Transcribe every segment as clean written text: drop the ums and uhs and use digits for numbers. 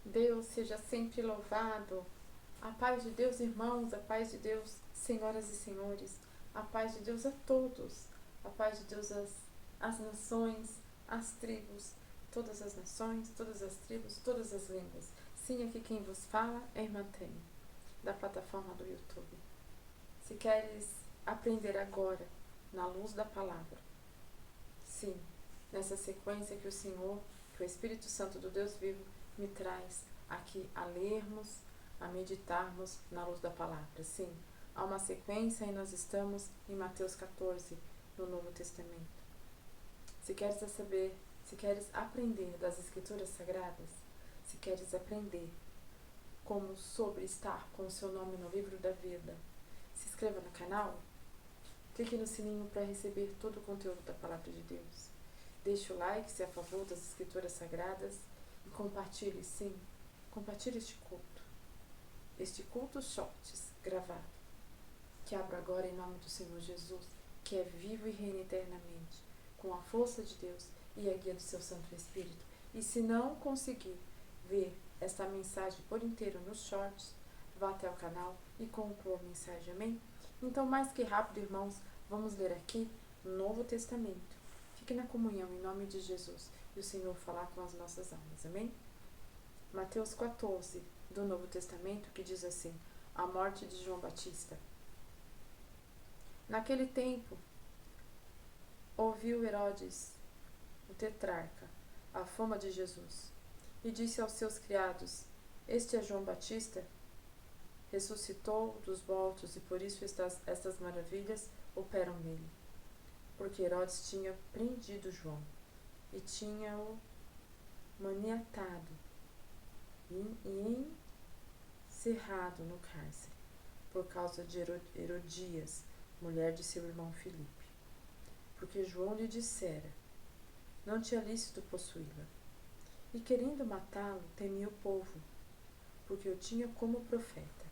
Deus seja sempre louvado. A paz de Deus, irmãos, a paz de Deus, senhoras e senhores, a paz de Deus a todos, a paz de Deus às nações, às tribos, todas as nações, todas as tribos, todas as línguas. Sim, aqui quem vos fala é Irmã Tênia, da plataforma do YouTube. Se queres aprender agora, na luz da palavra, sim, nessa sequência que o Senhor, que o Espírito Santo do Deus vivo me traz aqui a lermos, a meditarmos na luz da palavra. Sim, há uma sequência e nós estamos em Mateus 14, no Novo Testamento. Se queres saber, se queres aprender das Escrituras Sagradas, se queres aprender como sobre estar com o seu nome no livro da vida, se inscreva no canal, clique no sininho para receber todo o conteúdo da Palavra de Deus. Deixe o like se é a favor das Escrituras Sagradas e compartilhe, sim, compartilhe este culto shorts gravado, que abro agora em nome do Senhor Jesus, que é vivo e reina eternamente, com a força de Deus e a guia do seu Santo Espírito. E se não conseguir ver esta mensagem por inteiro nos shorts, vá até o canal e compre a mensagem, amém? Então, mais que rápido, irmãos, vamos ler aqui no Novo Testamento. Fique na comunhão em nome de Jesus e o Senhor falar com as nossas almas, amém? Mateus 14, do Novo Testamento, que diz assim: a morte de João Batista. Naquele tempo, ouviu Herodes, o tetrarca, a fama de Jesus, e disse aos seus criados: este é João Batista, ressuscitou dos mortos, e por isso estas maravilhas operam nele. Porque Herodes tinha prendido João e tinha-o maniatado e encerrado no cárcere, por causa de Herodias, mulher de seu irmão Filipe. Porque João lhe dissera: não te é lícito possuí-la. E querendo matá-lo, temia o povo, porque o tinha como profeta.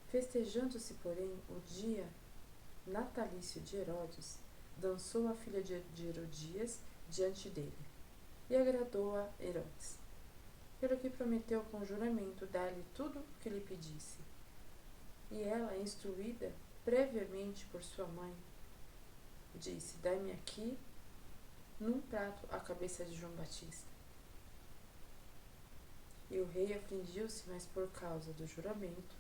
Festejando-se, porém, o dia natalício de Herodes, dançou a filha de Herodias diante dele, e agradou a Herodes, pelo que prometeu com juramento dar-lhe tudo o que lhe pedisse. E ela, instruída previamente por sua mãe, disse: dai-me aqui num prato a cabeça de João Batista. E o rei afligiu-se, mas por causa do juramento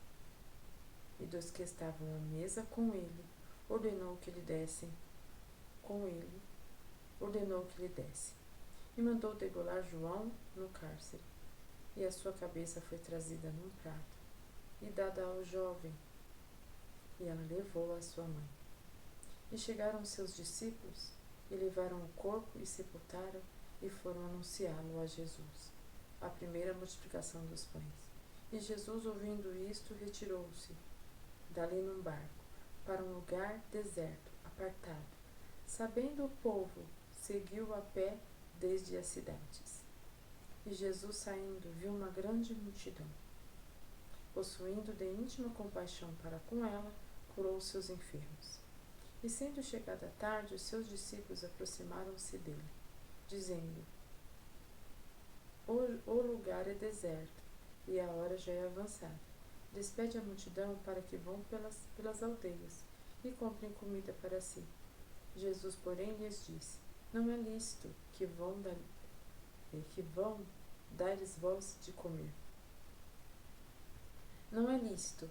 e dos que estavam à mesa com ele, ordenou que lhe desse, e mandou degolar João no cárcere. E a sua cabeça foi trazida num prato e dada ao jovem, e ela levou a sua mãe. E chegaram seus discípulos, e levaram o corpo e sepultaram, e foram anunciá-lo a Jesus. A primeira multiplicação dos pães. E Jesus, ouvindo isto, retirou-se dali num barco, para um lugar deserto, apartado. Sabendo o povo, seguiu a pé desde as cidades. E Jesus, saindo, viu uma grande multidão. Possuindo de íntima compaixão para com ela, curou os seus enfermos. E sendo chegada a tarde, os seus discípulos aproximaram-se dele, dizendo: o lugar é deserto, e a hora já é avançada. Despede a multidão para que vão pelas aldeias e comprem comida para si. Jesus, porém, lhes disse: não é lícito que vão dar-lhes vós de comer. Não é lícito,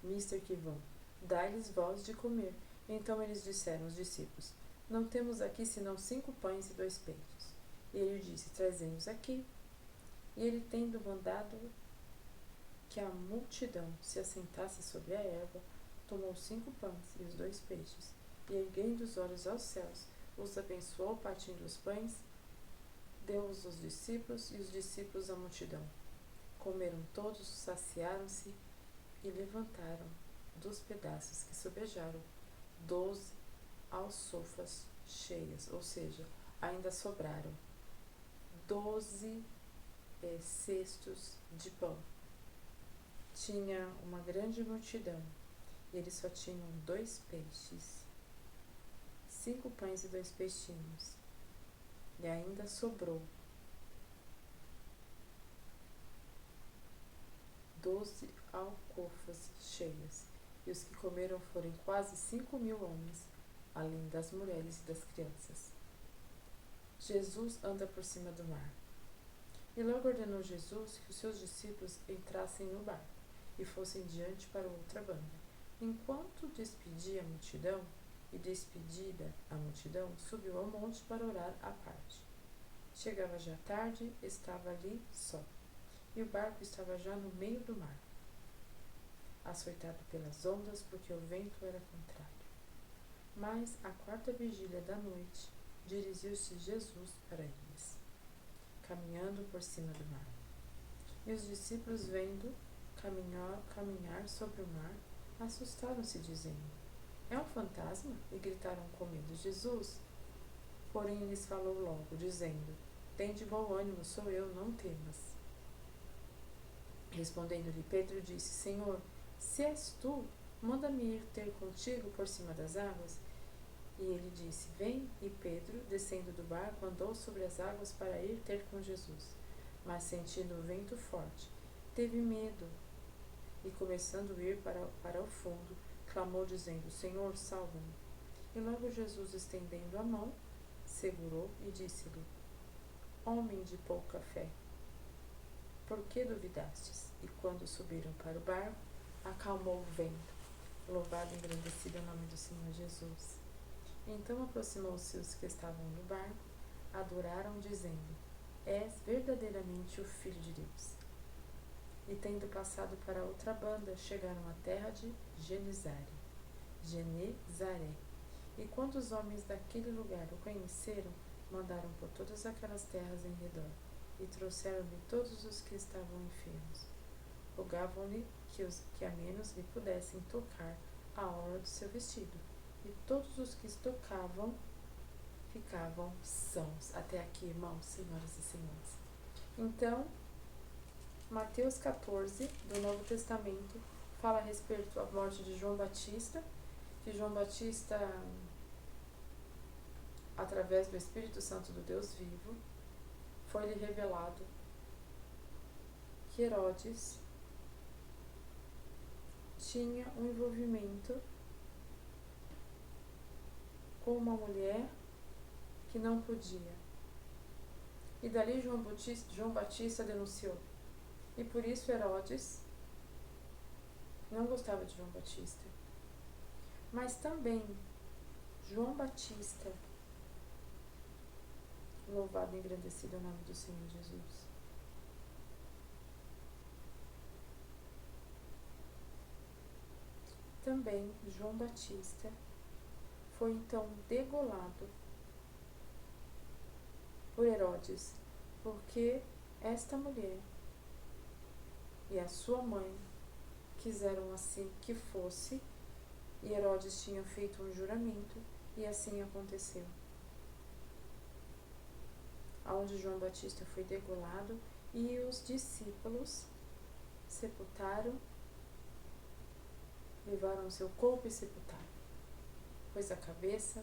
mister, que vão dar-lhes vós de comer. Então eles disseram aos discípulos: não temos aqui senão 5 pães e 2 peixes. E ele disse: trazei-os aqui. E ele, tendo mandado que a multidão se assentasse sobre a erva, tomou 5 pães e os 2 peixes, e erguendo os olhos aos céus, os abençoou, partindo os pães, deu-os aos discípulos, e os discípulos à multidão. Comeram todos, saciaram-se, e levantaram dos pedaços que sobejaram 12 alçofas cheias, ou seja, ainda sobraram 12 cestos de pão. Tinha uma grande multidão, e eles só tinham 2 peixes, 5 pães e 2 peixinhos, e ainda sobrou 12 alcofas cheias, e os que comeram foram quase 5.000 homens, além das mulheres e das crianças. Jesus anda por cima do mar. E logo ordenou Jesus que os seus discípulos entrassem no barco e fossem diante para outra banda. Enquanto despedia a multidão, e despedida a multidão, subiu ao monte para orar à parte. Chegava já tarde, estava ali só, e o barco estava já no meio do mar, açoitado pelas ondas, porque o vento era contrário. Mas, à quarta vigília da noite, dirigiu-se Jesus para eles, caminhando por cima do mar. E os discípulos, vendo caminhar sobre o mar, assustaram-se, dizendo: é um fantasma? E gritaram com medo. Jesus, porém, lhes falou logo, dizendo: tende bom ânimo, sou eu, não temas. Respondendo-lhe Pedro, disse: Senhor, se és tu, manda-me ir ter contigo por cima das águas. E ele disse: vem. E Pedro, descendo do barco, andou sobre as águas para ir ter com Jesus. Mas, sentindo o vento forte, teve medo e, começando a ir para o fundo, clamou, dizendo: Senhor, salva-me. E logo Jesus, estendendo a mão, segurou e disse-lhe: homem de pouca fé, por que duvidastes? E quando subiram para o barco, acalmou o vento. Louvado e engrandecido é o nome do Senhor Jesus. Então aproximou-se os que estavam no barco, adoraram, dizendo: és verdadeiramente o Filho de Deus. E tendo passado para outra banda, chegaram à terra de Genezaré. E quando os homens daquele lugar o conheceram, mandaram por todas aquelas terras em redor, e trouxeram-lhe todos os que estavam enfermos. Rogavam-lhe que a menos lhe pudessem tocar a orla do seu vestido, e todos os que tocavam ficavam sãos. Até aqui, irmãos, senhoras e senhores. Então, Mateus 14, do Novo Testamento, fala a respeito da morte de João Batista, que João Batista, através do Espírito Santo do Deus vivo, foi-lhe revelado que Herodes tinha um envolvimento com uma mulher que não podia. E dali João Batista denunciou. E por isso Herodes não gostava de João Batista. Mas também João Batista, louvado e engrandecido é o nome do Senhor Jesus, também João Batista foi então degolado por Herodes, porque esta mulher e a sua mãe quiseram assim que fosse, e Herodes tinha feito um juramento, e assim aconteceu. Onde João Batista foi degolado, e os discípulos sepultaram, levaram seu corpo e sepultaram, pois a cabeça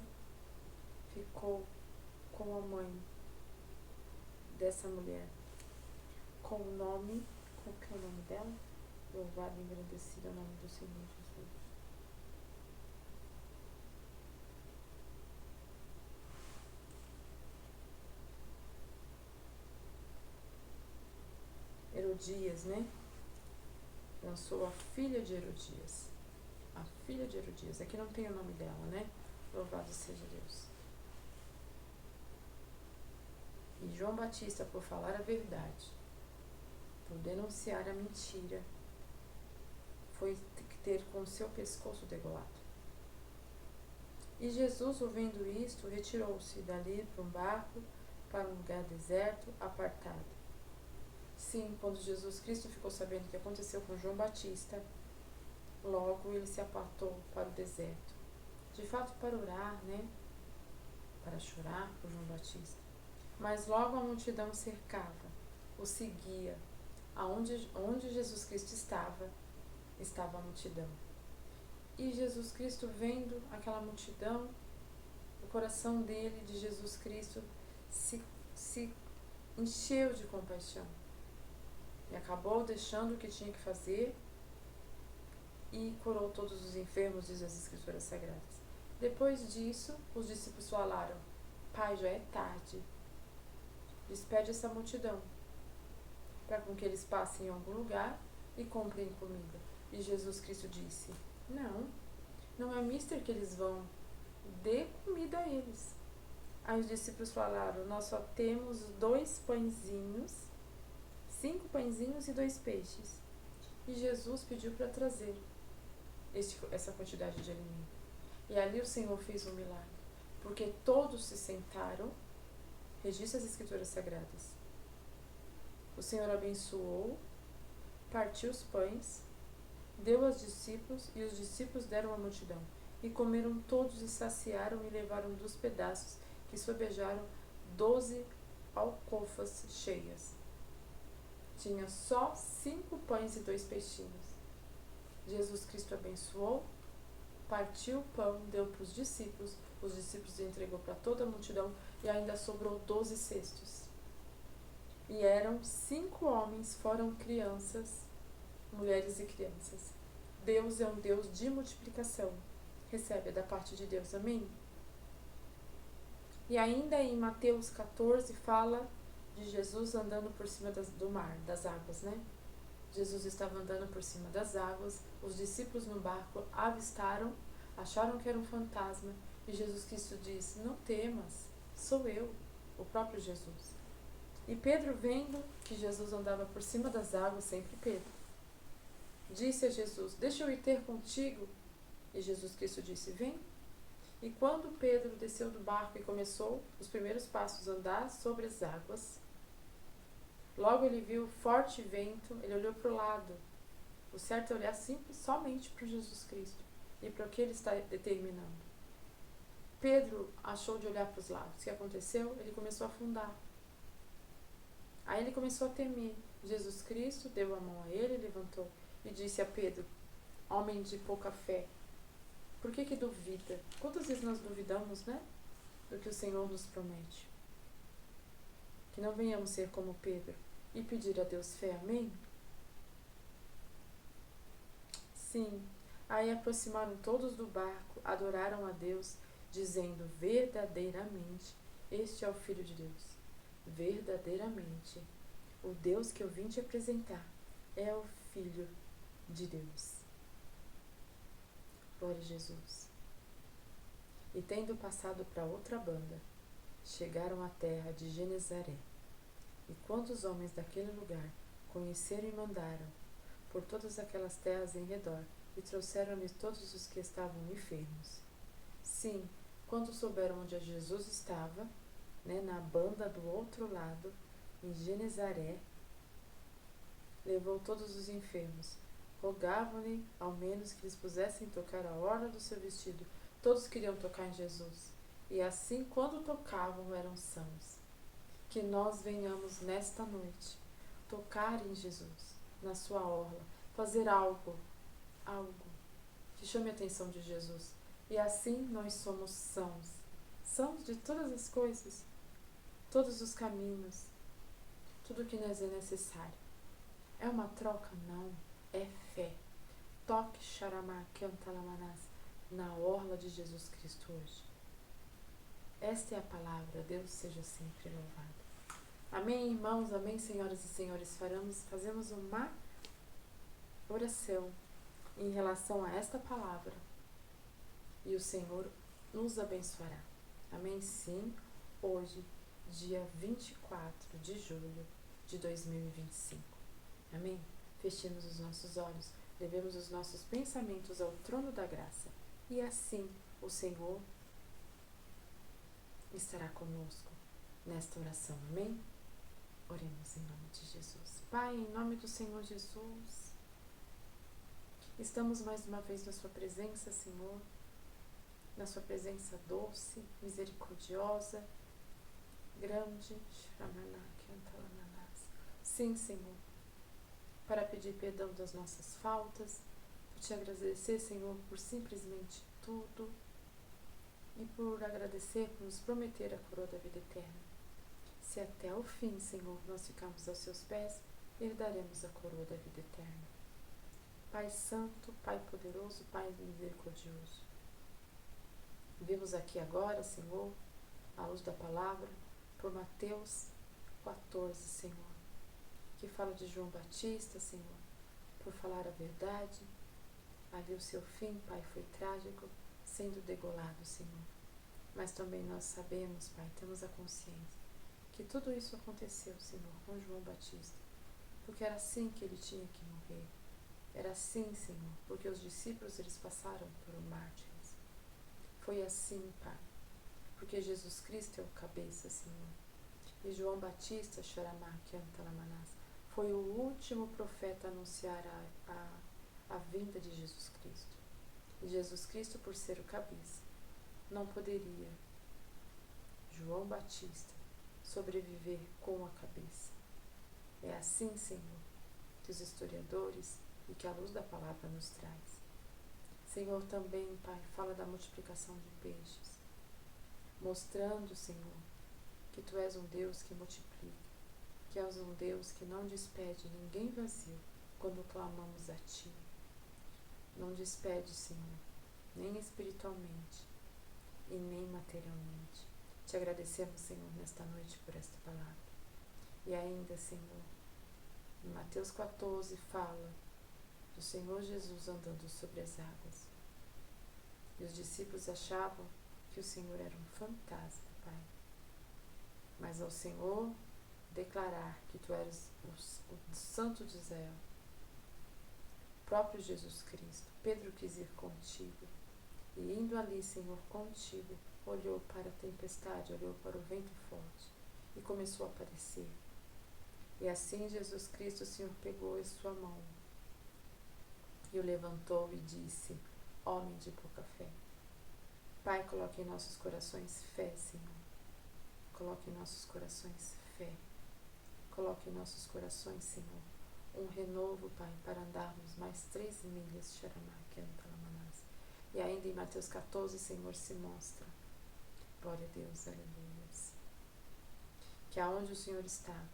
ficou com a mãe dessa mulher, com o nome, qual que é o nome dela? Louvado e engrandecido é o nome do Senhor Jesus. Herodias, né? Lançou a filha de Herodias. A filha de Herodias. Aqui não tem o nome dela, né? Louvado seja Deus. E João Batista, por falar a verdade, por denunciar a mentira, foi ter com seu pescoço degolado. E Jesus, ouvindo isto, retirou-se dali para um barco, para um lugar deserto, apartado. Sim, quando Jesus Cristo ficou sabendo o que aconteceu com João Batista, logo ele se apartou para o deserto. De fato, para orar, né? Para chorar por João Batista. Mas logo a multidão cercava, o seguia. Onde Jesus Cristo estava a multidão. E Jesus Cristo, vendo aquela multidão, o coração dele, de Jesus Cristo, se encheu de compaixão. E acabou deixando o que tinha que fazer e curou todos os enfermos, diz as Escrituras Sagradas. Depois disso, os discípulos falaram: Pai, já é tarde. Despede essa multidão, para com que eles passem em algum lugar e comprem comida. E Jesus Cristo disse: não é mister que eles vão, dê comida a eles. Aí os discípulos falaram: nós só temos 2 pãezinhos, 5 pãezinhos e 2 peixes. E Jesus pediu para trazer essa quantidade de alimento. E ali o Senhor fez um milagre, porque todos se sentaram, registra as Escrituras Sagradas. O Senhor abençoou, partiu os pães, deu aos discípulos, e os discípulos deram à multidão. E comeram todos e saciaram e levaram dos pedaços, que sobejaram 12 alcofas cheias. Tinha só 5 pães e 2 peixinhos. Jesus Cristo abençoou, partiu o pão, deu para os discípulos entregou para toda a multidão, e ainda sobrou 12 cestos. E eram 5 homens, foram crianças, mulheres e crianças. Deus é um Deus de multiplicação. Recebe da parte de Deus, amém? E ainda em Mateus 14 fala de Jesus andando por cima do mar, das águas, né? Jesus estava andando por cima das águas, os discípulos no barco avistaram, acharam que era um fantasma, e Jesus Cristo disse: não temas, sou eu, o próprio Jesus. E Pedro, vendo que Jesus andava por cima das águas, sempre Pedro, disse a Jesus: deixa eu ir ter contigo. E Jesus Cristo disse: vem. E quando Pedro desceu do barco e começou os primeiros passos a andar sobre as águas, logo ele viu forte vento, ele olhou para o lado. O certo é olhar somente para Jesus Cristo e para o que ele está determinando. Pedro achou de olhar para os lados. O que aconteceu? Ele começou a afundar. Aí ele começou a temer. Jesus Cristo deu a mão a ele, levantou e disse a Pedro: homem de pouca fé, por que duvida? Quantas vezes nós duvidamos, né? Do que o Senhor nos promete? Que não venhamos ser como Pedro e pedir a Deus fé, amém? Sim. Aí aproximaram todos do barco, adoraram a Deus, dizendo: verdadeiramente, este é o Filho de Deus. Verdadeiramente, o Deus que eu vim te apresentar é o Filho de Deus. Glória a Jesus. E tendo passado para outra banda, chegaram à terra de Genezaré. E quantos homens daquele lugar conheceram e mandaram por todas aquelas terras em redor, e trouxeram-lhe todos os que estavam enfermos. Sim, quando souberam onde Jesus estava, né, na banda do outro lado, em Genezaré, levou todos os enfermos. Rogavam-lhe, ao menos, que lhes pusessem tocar a orla do seu vestido. Todos queriam tocar em Jesus. E assim, quando tocavam, eram sãos. Que nós venhamos nesta noite tocar em Jesus, na sua orla, fazer algo que chame a atenção de Jesus. E assim nós somos sãos de todas as coisas, todos os caminhos, tudo que nos é necessário. É uma troca? Não, é fé. Toque Xaramá Cantalamanas na orla de Jesus Cristo hoje. Esta é a palavra. Deus seja sempre louvado. Amém, irmãos? Amém, senhoras e senhores? Fazemos uma oração em relação a esta palavra e o Senhor nos abençoará. Amém? Sim, hoje, dia 24 de julho de 2025. Amém? Fechemos os nossos olhos, levemos os nossos pensamentos ao trono da graça, e assim o Senhor estará conosco nesta oração. Amém? Oremos em nome de Jesus. Pai, em nome do Senhor Jesus, estamos mais uma vez na sua presença, Senhor, na sua presença doce, misericordiosa, grande. Sim, Senhor, para pedir perdão das nossas faltas, por te agradecer, Senhor, por simplesmente tudo, e por agradecer, por nos prometer a coroa da vida eterna. Se até o fim, Senhor, nós ficarmos aos seus pés, herdaremos a coroa da vida eterna. Pai Santo, Pai Poderoso, Pai Misericordioso, vimos aqui agora, Senhor, à luz da palavra, por Mateus 14, Senhor, que fala de João Batista, Senhor, por falar a verdade. Ali o seu fim, Pai, foi trágico, sendo degolado, Senhor. Mas também nós sabemos, Pai, temos a consciência que tudo isso aconteceu, Senhor, com João Batista, porque era assim que ele tinha que morrer. Era assim, Senhor, porque os discípulos, eles passaram por mártires. Foi assim, Pai, porque Jesus Cristo é o cabeça, Senhor. E João Batista, foi o último profeta a anunciar a vinda de Jesus Cristo. E Jesus Cristo, por ser o cabeça, não poderia, João Batista, sobreviver com a cabeça. É assim, Senhor, que os historiadores e que a luz da palavra nos traz. Senhor, também, Pai, fala da multiplicação de peixes, mostrando, Senhor, que Tu és um Deus que multiplica, que és um Deus que não despede ninguém vazio quando clamamos a Ti. Não despede, Senhor, nem espiritualmente e nem materialmente. Te agradecemos, Senhor, nesta noite por esta palavra. E ainda, Senhor, em Mateus 14 fala do Senhor Jesus andando sobre as águas. E os discípulos achavam que o Senhor era um fantasma, Pai. Mas ao Senhor declarar que Tu eras o Santo de Israel, o próprio Jesus Cristo, Pedro quis ir contigo. E indo ali, Senhor, contigo, olhou para a tempestade, olhou para o vento forte e começou a aparecer. E assim Jesus Cristo, o Senhor, pegou em sua mão e o levantou e disse: homem de pouca fé. Pai, coloque em nossos corações fé, Senhor. Coloque em nossos corações fé. Coloque em nossos corações, Senhor, um renovo, Pai, para andarmos mais 3 milhas, E ainda em Mateus 14, Senhor, se mostra, glória a Deus, aleluia, que aonde o Senhor estava,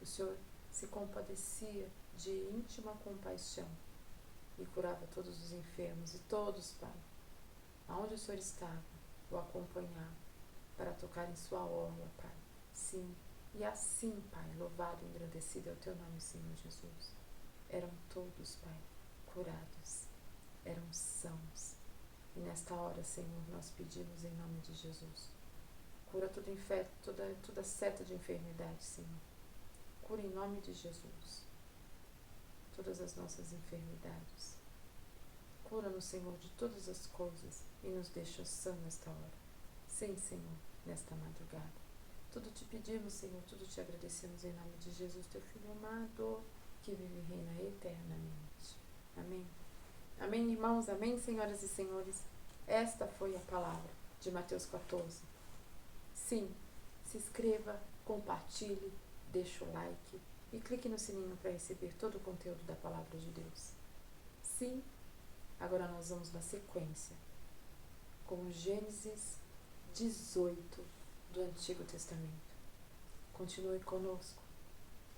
o Senhor se compadecia de íntima compaixão e curava todos os enfermos e todos, Pai, aonde o Senhor estava, o acompanhava para tocar em sua orla, Pai. Sim, e assim, Pai, louvado e engrandecido é o Teu nome, Senhor Jesus. Eram todos, Pai, curados, eram sãos. E nesta hora, Senhor, nós pedimos em nome de Jesus. Cura toda seta de enfermidade, Senhor. Cura em nome de Jesus todas as nossas enfermidades. Cura-nos, Senhor, de todas as coisas e nos deixa sã nesta hora. Sim, Senhor, nesta madrugada. Tudo te pedimos, Senhor, tudo te agradecemos em nome de Jesus, Teu Filho amado, que vive e reina eternamente. Amém. Amém, irmãos, amém, senhoras e senhores. Esta foi a palavra de Mateus 14. Sim, se inscreva, compartilhe, deixe o like e clique no sininho para receber todo o conteúdo da palavra de Deus. Sim, agora nós vamos na sequência com Gênesis 18 do Antigo Testamento. Continue conosco.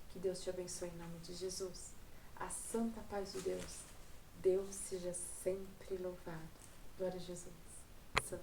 Que Deus te abençoe em nome de Jesus. A santa paz de Deus. Deus seja sempre louvado. Glória a Jesus. Santo.